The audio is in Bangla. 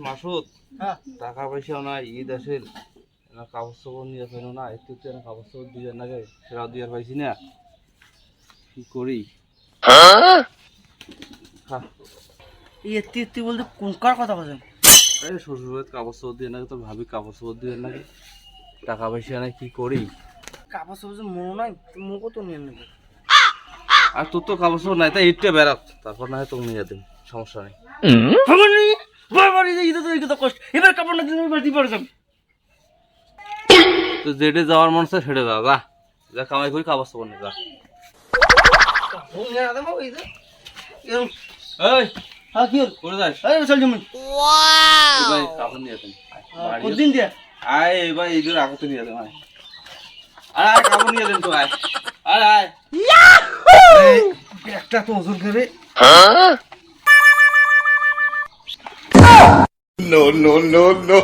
মাসুদ টাকা পয়সাও নাই, ঈদ আসের কাগজ চোপড় নিয়ে ফেল না, একটু কাগজ চোপড় দিয়ে নাকি সেটাও দিয়ে পাইছি না, কি করি? তুই বলতে কোনকার কথা বলছেন? এই শ্বশুরের কাগজ চোপড় দিয়ে নাকি, তোর ভাবি কাগজ চোপড় দিয়ে নাকি, টাকা পয়সা নাই, কি করি? কাপড় চোপড় মনে নাই, তুই মুখও তো নিয়ে নেবে। আর তোর তো কাগজ চোপড় নাই, তাই ঈদটা বেড়াত, তারপর না হয় তোকে নিয়ে যেতেন, সমস্যা নেই। এবার কাপড় না দিলে এবার দিবার যাবে। তো যেটে যাওয়ার মন আছে সেটে যা, যা যা কামাই করি, কাগজ চোপড় নিয়ে যা। এই হ্যাঁ কি হল? করে যাস চল জমি ভাই, কাপড় নিয়ে যেতেন কতদিন দিয়া? আয় এবার ঈদের আগতে নিয়ে যেতেন, আয় আয় কাপড় নিয়ে যেতেন তো, আয় আয় আয় একটা তো ওজন করে। No, no, no, no.